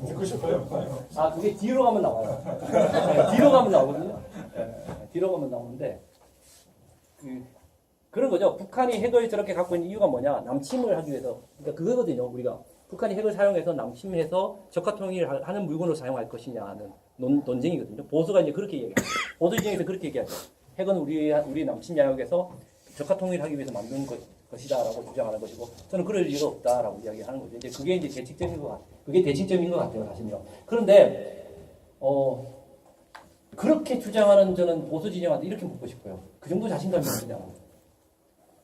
듣고 싶어요. 아, 그게 뒤로 가면 나와요. 네, 뒤로 가면 나오거든요. 뒤로 가면 나오는데, 그런 거죠. 북한이 핵을 저렇게 갖고 있는 이유가 뭐냐? 남침을 하기 위해서. 그러니까 그거거든요. 우리가 북한이 핵을 사용해서 남침해서 적화 통일을 하는 물건으로 사용할 것이냐는 논쟁이거든요. 보수가 이제 그렇게 얘기해요. 보수 진영에서 그렇게 얘기하죠. 핵은 우리 남침 야역에서 적화 통일하기 위해서 만든 것이다라고 주장하는 것이고, 저는 그럴 이유가 없다라고 이야기하는 거죠. 이제 그게 이제 대칭점인 것 같아요. 그게 대칭점인 것 같아요, 사실은요. 그런데 그렇게 주장하는 저는 보수 진영한테 이렇게 묻고 싶어요. 그 정도 자신감이 있느냐?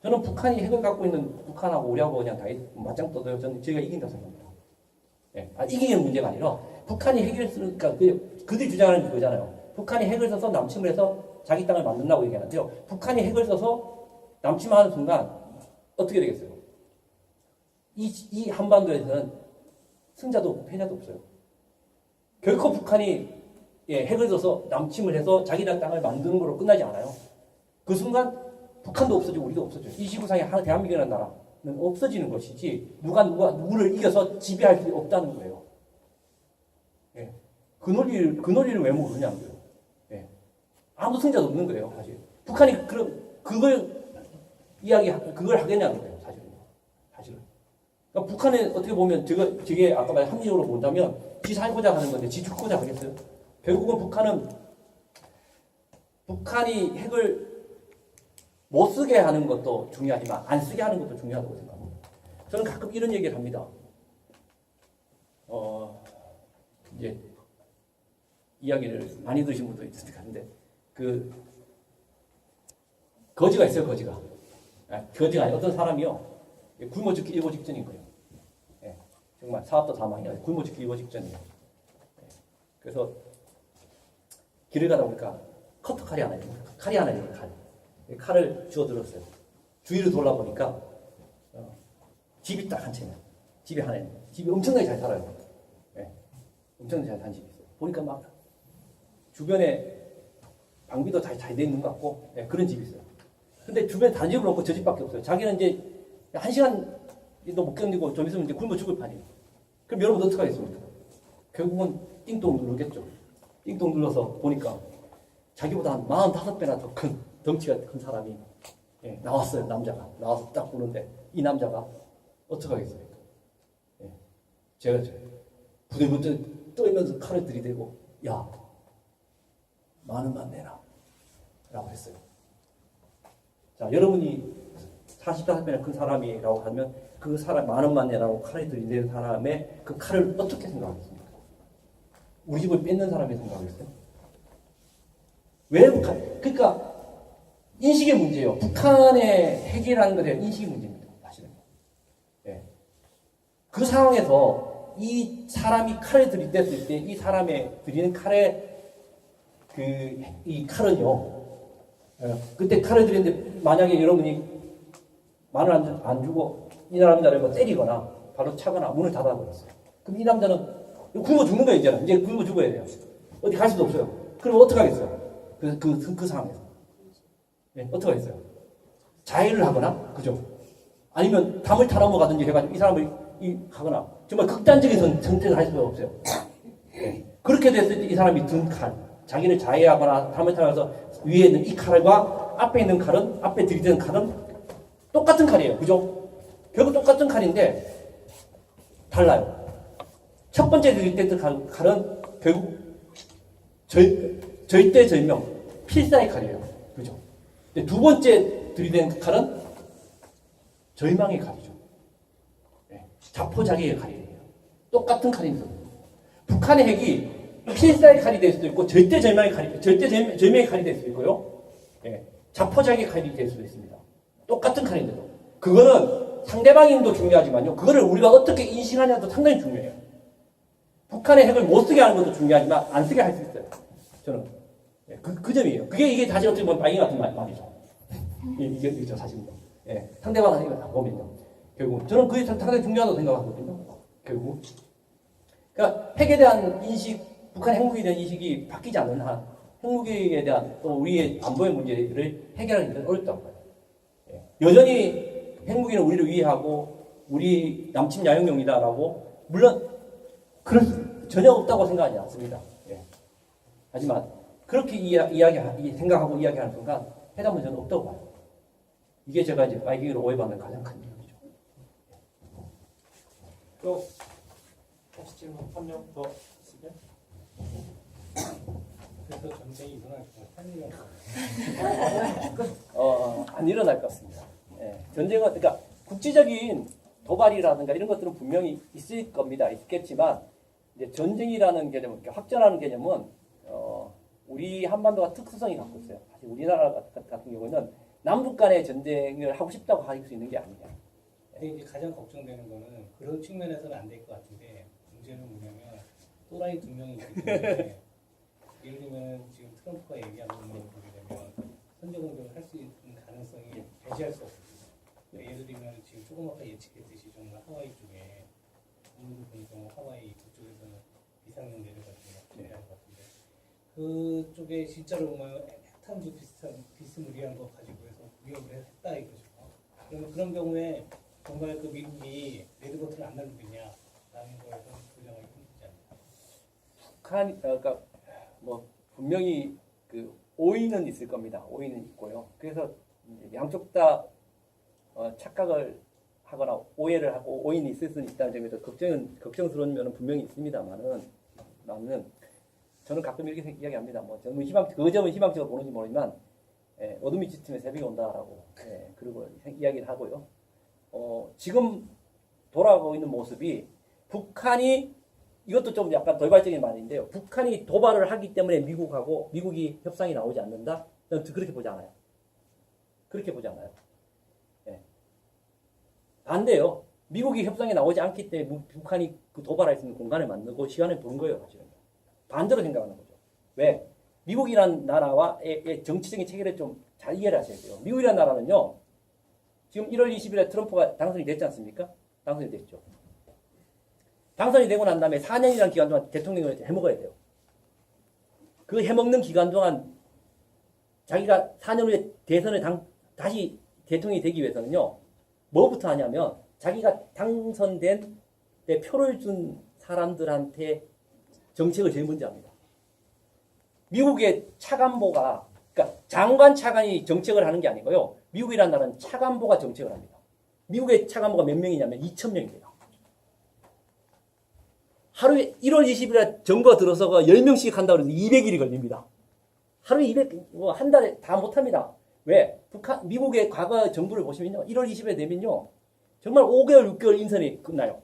저는 북한이 핵을 갖고 있는 북한하고 우리하고 그냥 다 맞짱 떠도 저는 저희가 이긴다고 생각합니다. 예. 이기는 문제가 아니라 북한이 핵을 쓰니까 그들이 주장하는 그거잖아요. 북한이 핵을 써서 남침을 해서 자기 땅을 만든다고 얘기하는데요. 북한이 핵을 써서 남침하는 순간 어떻게 되겠어요? 이 한반도에서는 승자도 없고 패자도 없어요. 결코 북한이 핵을 써서 남침을 해서 자기 땅을 만드는 걸로 끝나지 않아요. 그 순간 북한도 없어지고 우리도 없어져요. 이 지구상에 대한민국이라는 나라는 없어지는 것이지 누구를 이겨서 지배할 수 없다는 거예요. 예. 그 논리를 왜 모르냐는 거예요. 예. 아무도 승자도 없는 거예요, 사실. 북한이 그걸 하겠냐는 거예요, 사실은. 그러니까 북한에 어떻게 보면 저게 아까 말한 합리적으로 본다면 지 살고자 하는 건데 지 죽고자 하겠어요. 결국은 북한이 핵을 못 쓰게 하는 것도 중요하지만 안 쓰게 하는 것도 중요하다고 생각합니다. 저는 가끔 이런 얘기를 합니다. 이제 이야기를 많이 들으신 분도 있을 것 같은데 거지가 있어요, 거지가. 거지가 아니라 어떤 사람이요. 굶어 죽기 일보 직전인 거예요. 예, 정말 사업도 사망이 아니라 굶어 죽기 일보 직전이에요. 예, 그래서 길을 가다 보니까 커터 칼이 하나 있어요. 칼이 하나 있어요, 칼을 주워 들었어요. 주위를 돌아보니까 집이 딱 한 채예요. 집이 하나 있는. 집이 엄청나게 잘 살아요. 예, 엄청나게 잘 사는 집이 있어요. 보니까 막 주변에 방비도 잘 돼 있는 것 같고 그런 집이 있어요. 근데 주변에 다른 집은 없고 저 집밖에 없어요. 자기는 이제 1시간도 못 견디고 좀 있으면 이제 굶어 죽을 판이에요. 그럼 여러분 어떻게 하겠습니까? 결국은 띵동 누르겠죠. 띵동 눌러서 보니까 자기보다 한 45배나 더 큰 덩치가 큰 사람이 나왔어요. 남자가 나와서 딱 보는데 이 남자가 어떻게 하겠습니까? 제가 부들부들 떨면서 칼을 들이대고 야, 10,000원만 내라 라고 했어요. 자, 여러분이 45배나 큰 사람이라고 하면 그 사람 10,000원만 내라고 칼을 들이대는 사람의 그 칼을 어떻게 생각하겠습니까? 우리 집을 뺏는 사람이 생각하겠어요? 왜 그러니까 인식의 문제예요. 북한의 핵이라는 것에 인식의 문제입니다. 사실은. 예. 그 상황에서 이 사람이 칼을 들이댔을 때 이 사람의 들이는 칼의 이 칼은요. 그때 칼을 들이는데 만약에 여러분이 만을 안 주고 이 남자를 때리거나 바로 차거나 문을 닫아버렸어요. 그럼 이 남자는 굶어 죽는 거예요. 이제 굶어 죽어야 돼요. 어디 갈 수도 없어요. 그럼 어떻게 하겠어요? 그 상황에서. 어떻게 하겠어요? 자해를 하거나, 그죠? 아니면 담을 타넘어가든지 해가지고 이 사람을 하거나, 정말 극단적인 선택을 할 수가 없어요. 그렇게 됐을 때 이 사람이 든 칼, 자기를 자해하거나 담을 타면서 위에 있는 이 칼과 앞에 있는 칼은, 앞에 들이대는 칼은 똑같은 칼이에요. 그죠? 결국 똑같은 칼인데, 달라요. 첫 번째 들이댔던 칼은 결국 절대절명, 필사의 칼이에요. 그죠? 두 번째 들이댄 칼은 절망의 칼이죠. 자포자기의 칼이에요. 똑같은 칼입니다. 북한의 핵이 필사의 칼이 될 수도 있고 절대절명의 칼이 될 수도 있고요. 자포자기의 칼이 될 수도 있습니다. 똑같은 칼인데도. 그거는 상대방인도 중요하지만요. 그거를 우리가 어떻게 인식하냐도 상당히 중요해요. 북한의 핵을 못 쓰게 하는 것도 중요하지만 안 쓰게 할 수 있어요. 저는. 그 점이에요. 이게 다시 어떻게 보면 마이 같은 말이죠. 이게 사실입니다. 상대방 핵을 다 보면요. 결국 저는 그게 상당히 중요하다고 생각하거든요. 결국. 그러니까 핵에 대한 인식, 북한 핵무기에 대한 인식이 바뀌지 않는 한 핵무기에 대한 또 우리의 안보의 문제를 해결하기 는 어렵다고 봐요. 여전히 핵무기는 우리를 위해하고 우리 남침 야영용이다라고 물론 그런 전혀 없다고 생각하지 않습니다. 예. 하지만 그렇게 생각하고 이야기하는 순간 회담은 저는 없다고 봐요. 이게 제가 이제 바이킹으로 오해받는 가장 큰 이유죠. 또 혹시 질문 한 명 더 있으면? 그래서 전쟁이 일어날 안 일어날 것 같습니다. 예. 전쟁은 그러니까 국제적인 도발이라든가 이런 것들은 분명히 있을 겁니다. 있겠지만 이제 전쟁이라는 개념, 확전하는 개념은 우리 한반도가 특수성이 갖고 있어요. 사실 우리나라 같은 경우는 남북 간의 전쟁을 하고 싶다고 할 수 있는 게 아니냐. 근데 이제 가장 걱정되는 거는 그런 측면에서는 안 될 것 같은데 문제는 뭐냐면 또라이 두 명이 있기 때문에 예를 들면 지금 트럼프가 얘기한 부분을 보게 되면 선제 공격을 할 수 있는 가능성이 배제할 수 없거든요. 그러니까 예를 들면 지금 조금 아까 예측했듯이 정말 하와이 쪽에 오늘도 보니까 하와이 그쪽에서는 비상용 내려가지고 준비한 것 같은데 그쪽에 진짜로 보면 핵탄두 비스무리한 거 가지고 해서 위협을 했다 이거죠. 그러면 그런 경우에 정말 그 미국이 레드버튼을 안 날리느냐라는 거에서 보장하기 힘들지 않나요? 그러니까 뭐 분명히 그 오인은 있을 겁니다. 오인은 있고요. 그래서 양쪽 다 착각을 하거나 오해를 하고 오인이 있을 수 있다는 점에서 걱정스러운 면은 분명히 있습니다만은 나는 저는 가끔 이렇게 이야기합니다. 뭐 저는 그 점은 희망적으로 보는지 모르지만 어둠이 짙으면 새벽이 온다라고 그리고 이야기를 하고요. 지금 돌아가고 있는 모습이 북한이 이것도 좀 약간 돌발적인 말인데요. 북한이 도발을 하기 때문에 미국이 협상이 나오지 않는다? 저는 그렇게 보지 않아요. 그렇게 보지 않아요. 반대요. 미국이 협상에 나오지 않기 때문에 북한이 그 도발할 수 있는 공간을 만들고 시간을 번 거예요. 사실은. 반대로 생각하는 거죠. 왜? 미국이라는 나라와의 정치적인 체계를 좀 잘 이해를 하셔야 돼요. 미국이라는 나라는요. 지금 1월 20일에 트럼프가 당선이 됐지 않습니까? 당선이 됐죠. 당선이 되고 난 다음에 4년이라는 기간 동안 대통령을 해먹어야 돼요. 그 해먹는 기간 동안 자기가 4년 후에 대선을 다시 대통령이 되기 위해서는요. 뭐부터 하냐면 자기가 당선된 때 표를 준 사람들한테 정책을 제일 먼저 합니다. 미국의 차관보가 그러니까 장관 차관이 정책을 하는 게 아니고요. 미국이라는 나라는 차관보가 정책을 합니다. 미국의 차관보가 몇 명이냐면 2,000명이에요. 하루에 1월 20일에 정부가 들어서가 10명씩 한다고 해서 200일이 걸립니다. 하루에 200, 한 달에 다 못합니다. 왜? 미국의 과거 정부를 보시면요. 1월 20일에 되면요. 정말 5개월, 6개월 인선이 끝나요.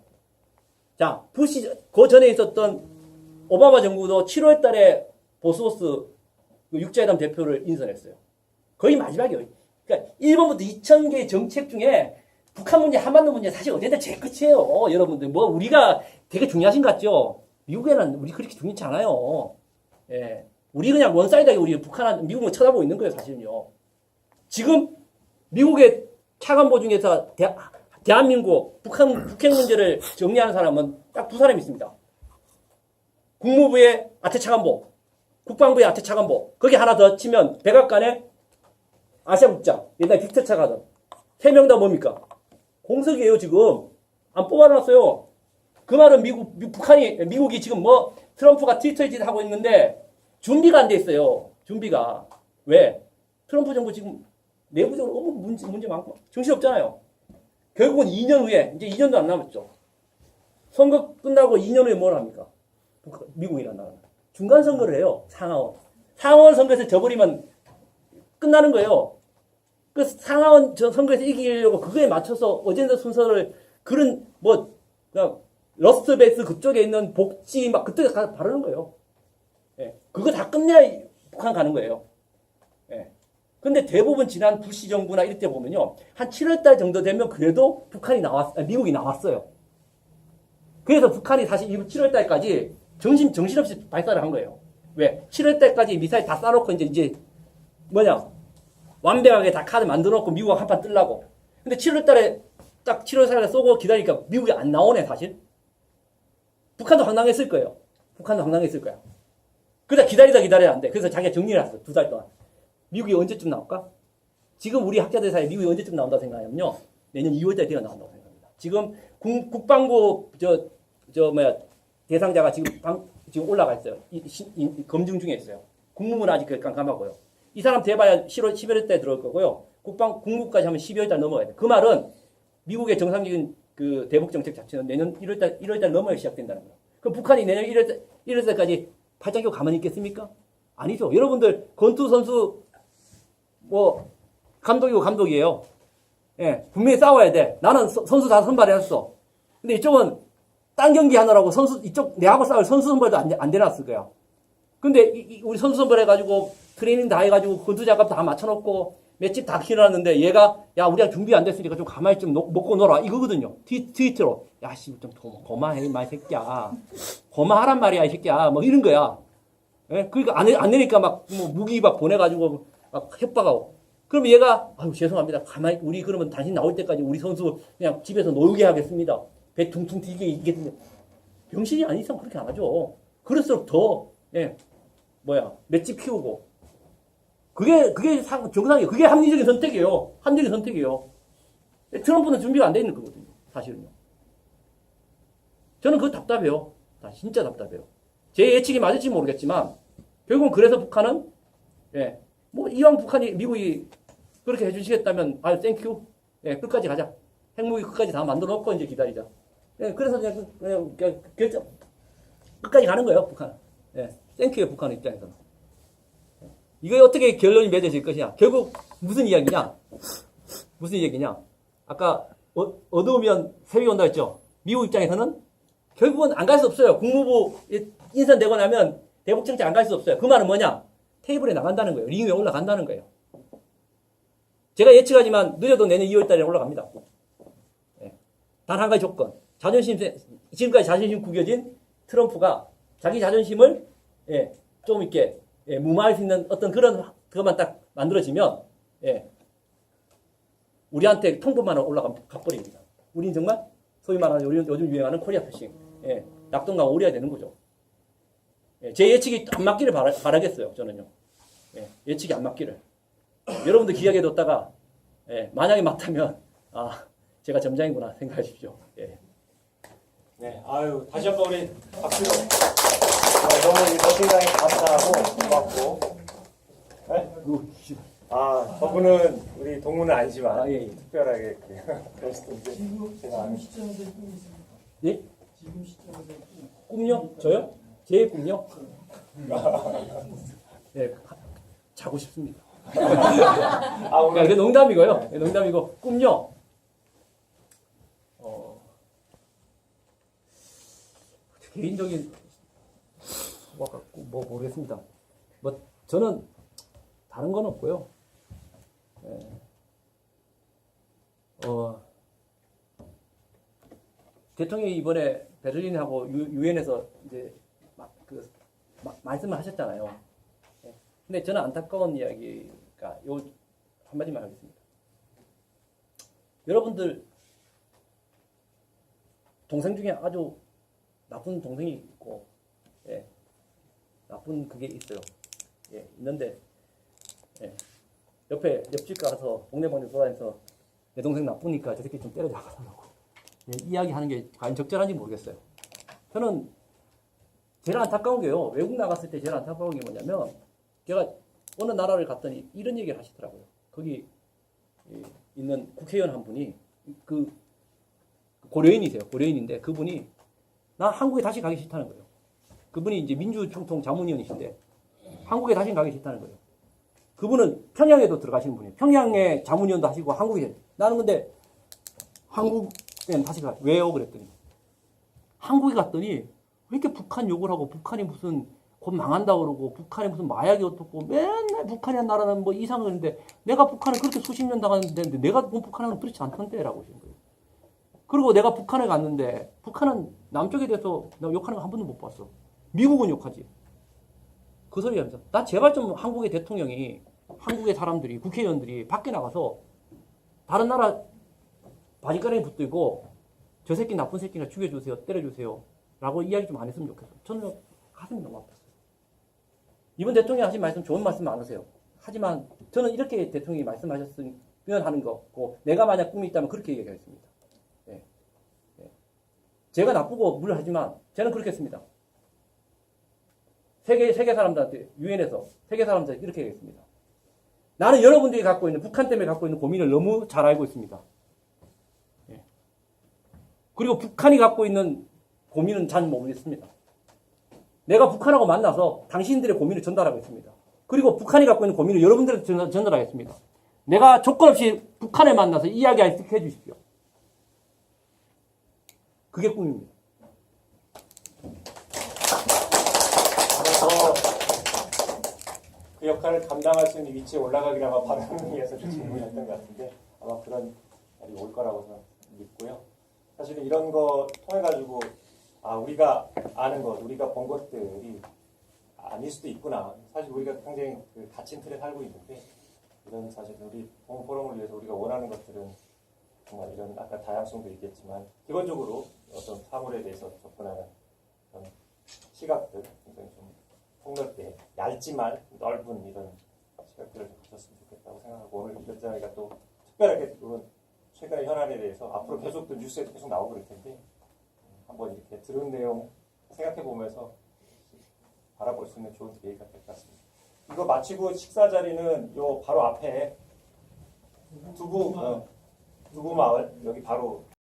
자, 그 전에 있었던 오바마 정부도 7월 달에 보스워스 육자회담 대표를 인선했어요. 거의 마지막이에요. 그러니까 1번부터 2,000개의 정책 중에 북한 문제, 한반도 문제 사실 어제도 제일 끝이에요. 여러분들. 뭐 우리가 되게 중요하신 것 같죠? 미국에는 우리 그렇게 중요치 않아요. 예. 우리 그냥 원사이드하게 우리 미국을 쳐다보고 있는 거예요, 사실은요. 지금 미국의 차관보 중에서 대한민국 북핵 문제를 정리하는 사람은 딱 두 사람이 있습니다. 국무부의 아태 차관보, 국방부의 아태 차관보. 거기 하나 더 치면 백악관의 아시아 국장, 옛날 빅터차가 하던 3명 다 뭡니까? 공석이에요, 지금. 안 뽑아놨어요. 그 말은 미국이 지금 뭐 트럼프가 트위터 짓 하고 있는데 준비가 안 돼 있어요. 준비가. 왜? 트럼프 정부 지금 내부적으로 너무 문제 많고 정신없잖아요. 결국은 2년 후에 이제 2년도 안 남았죠. 선거 끝나고 2년 후에 뭘 합니까? 미국이라는 나라는. 중간 선거를 해요. 상하원 선거에서 져버리면 끝나는 거예요. 그 상하원 선거에서 이기려고 그거에 맞춰서 어젠다 순서를 그런 그냥 러스트베이스 그쪽에 있는 복지 막 그쪽에 가서 바르는 거예요. 예. 그거 다 끝내야 북한 가는 거예요. 예. 근데 대부분 지난 부시 정부나 이럴 때 보면요. 한 7월달 정도 되면 그래도 미국이 나왔어요. 그래서 북한이 사실 7월달까지 정신없이 발사를 한 거예요. 왜? 7월달까지 미사일 다 쏴놓고 이제 완벽하게 다 카드 만들어놓고 미국하고 한판 뜨려고. 근데 7월달에 딱 7월달에 쏘고 기다리니까 미국이 안 나오네, 사실. 북한도 황당했을 거예요. 그러다 기다려야 안 돼. 그래서 자기가 정리를 했어. 2달 동안. 미국이 언제쯤 나올까? 지금 우리 학자들 사이에 미국이 언제쯤 나온다고 생각하냐면요. 내년 2월달에 되어 나온다고 생각합니다. 지금 국방부 대상자가 지금 올라가 있어요. 검증 중에 있어요. 국무부는 아직 깜깜하고요. 이 사람 돼봐야 11월 때 들어올 거고요. 국무까지 하면 12월 달 넘어가야 돼. 그 말은 미국의 정상적인 그 대북 정책 자체는 내년 1월 달 넘어야 시작된다는 거예요. 그럼 북한이 내년 1월 달까지 팔짱 끼고 가만히 있겠습니까? 아니죠. 여러분들 권투 선수 뭐 감독이고 감독이에요. 예, 분명히 싸워야 돼. 나는 선수 다 선발해놨어. 근데 이쪽은 딴 경기 하느라고 선수 이쪽 내하고 싸울 선수 선발도 안 돼놨을 거야. 근데 우리 선수 선발해가지고 트레이닝 다 해가지고 권투 작업 다 맞춰놓고 맷집 다 키워놨는데 얘가 야 우리가 준비 안 됐으니까 좀 가만히 좀 먹고 놀아 이거거든요. 트위터로 야씨 좀 고마해 이마 새끼야. 고마하란 말이야 이 새끼야. 뭐 이런 거야. 예? 그러니까 안 되니까 막 뭐 무기 막 보내가지고 막 협박하고. 그럼 얘가 아유 죄송합니다. 가만히 우리 그러면 당신 나올 때까지 우리 선수 그냥 집에서 놀게 하겠습니다. 배 퉁퉁 튀게 이겠는데 병신이 아닌 이상 그렇게 안 하죠. 그럴수록 더 맷집 키우고 그게 정상이에요. 그게 합리적인 선택이에요. 합리적인 선택이에요. 트럼프는 준비가 안 돼 있는 거거든요. 사실은요. 저는 그거 답답해요. 진짜 답답해요. 제 예측이 맞을지 모르겠지만 결국은 그래서 북한은 뭐 이왕 미국이 그렇게 해주시겠다면 땡큐. 끝까지 가자. 핵무기 끝까지 다 만들어 놓고 이제 기다리자. 그래서 그냥 결정 끝까지 가는 거예요. 북한. 땡큐예요. 북한 입장에서는. 이거 어떻게 결론이 맺어질 것이냐. 결국 무슨 이야기냐. 아까 어두우면 새벽이 온다 했죠. 미국 입장에서는 결국은 안 갈 수 없어요. 국무부 인선되고 나면 대북정책 안 갈 수 없어요. 그 말은 뭐냐. 테이블에 나간다는 거예요. 링 위에 올라간다는 거예요. 제가 예측하지만 늦어도 내년 2월 달에 올라갑니다. 단 한 가지 조건. 지금까지 자존심 구겨진 트럼프가 자기 자존심을 좀 이렇게 무마할 수 있는 어떤 그것만 딱 만들어지면 우리한테 통보만 가버립니다. 우린 정말 소위 말하는 요즘 유행하는 코리아 패싱 낙동강 오리야 되는 거죠. 제 예측이 안 맞기를 바라겠어요. 저는요. 예측이 안 맞기를. 여러분들 기약해뒀다가 만약에 맞다면 제가 점장이구나 생각하십시오. 네, 아유 다시 한번 우리 박수로 너무 이 버팅강에 감사하고 고맙고. 저분은 우리 동문은 아니지만 특별하게 이렇게 그러시던데 제가 아는. 예? 꿈요? 저요? 제 꿈요? 자고 싶습니다. 오늘 이게 농담이고요. 농담이고 꿈요. 개인적인 뭐 모르겠습니다. 뭐 저는 다른 건 없고요. 대통령이 이번에 베를린하고 유엔에서 이제 말씀을 하셨잖아요. 근데 저는 안타까운 이야기가 요 한마디만 하겠습니다. 여러분들 동생 중에 아주 나쁜 동생이 있고, 나쁜 그게 있어요. 있는데, 옆집 가서 동네방네 돌아다니면서 내 동생 나쁘니까 저 새끼 좀 때려잡아달라고 이야기하는 게 과연 적절한지 모르겠어요. 저는 제일 안타까운 게요. 외국 나갔을 때 제일 안타까운 게 뭐냐면 제가 어느 나라를 갔더니 이런 얘기를 하시더라고요. 거기 있는 국회의원 한 분이 그 고려인이세요. 고려인인데 그분이 나 한국에 다시 가기 싫다는 거예요. 그분이 이제 민주총통 자문위원이신데 한국에 다시 가기 싫다는 거예요. 그분은 평양에도 들어가시는 분이에요. 평양에 자문위원도 하시고 한국에. 나는 근데 한국에 다시 가. 왜요? 그랬더니 한국에 갔더니 왜 이렇게 북한 욕을 하고 북한이 무슨 곧 망한다고 그러고 북한이 무슨 마약이 어떻고 맨날 북한이란 나라는 뭐 이상을 했는데 내가 북한을 그렇게 수십 년 당하는데 내가 본 북한은 그렇지 않던데 라고 하시는 거예요. 그리고 내가 북한에 갔는데 북한은 남쪽에 대해서 내가 욕하는 거 한 번도 못 봤어. 미국은 욕하지. 그 소리 하면서 나 제발 좀 한국의 대통령이 한국의 사람들이 국회의원들이 밖에 나가서 다른 나라 바지가랑이 붙들고 저 새끼 나쁜 새끼가 죽여주세요. 때려주세요. 라고 이야기 좀 안 했으면 좋겠어. 저는 가슴이 너무 아팠어요. 이번 대통령이 하신 말씀 좋은 말씀 많으세요. 하지만 저는 이렇게 대통령이 말씀하셨으면 하는 거고 내가 만약 꿈이 있다면 그렇게 얘기하겠습니다. 제가 나쁘고 물하지만 저는 그렇게 했습니다. 세계 사람들한테 유엔에서 세계 사람들한테 이렇게 얘기했습니다. 나는 여러분들이 갖고 있는 북한 때문에 갖고 있는 고민을 너무 잘 알고 있습니다. 예. 그리고 북한이 갖고 있는 고민은 잘 모르겠습니다. 내가 북한하고 만나서 당신들의 고민을 전달하고 있습니다. 그리고 북한이 갖고 있는 고민을 여러분들한테 전달하겠습니다. 내가 조건 없이 북한을 만나서 이야기할 수 있게 해주십시오. 그게 꿈입니다. 그 역할을 감당할 수 있는 위치에 올라가기를 아마 바라는 의미에서 질문했던 것 같은데 아마 그런 날이 올 거라고 저는 믿고요. 사실은 이런 거 통해 가지고 우리가 아는 것, 우리가 본 것들이 아닐 수도 있구나. 사실 우리가 굉장히 그 갇힌 틀에 살고 있는데 이런 사실 우리 포럼을 위해서 우리가 원하는 것들은 정말 이런 아까 다양성도 있겠지만 기본적으로 어떤 사물에 대해서 접근하는 그런 시각들 굉장히 좀 폭넓게 얇지만 넓은 이런 시각들을 가졌으면 좋겠다고 생각하고 오늘 결정하니까 또 특별하게 이런 최근의 현안에 대해서 앞으로 계속 또 뉴스에도 계속 나오고 그럴 텐데 한번 이렇게 들은 내용 생각해 보면서 바라볼 수 있는 좋은 계기가 될 것 같습니다. 이거 마치고 식사 자리는 요 바로 앞에 두부 마을 여기 바로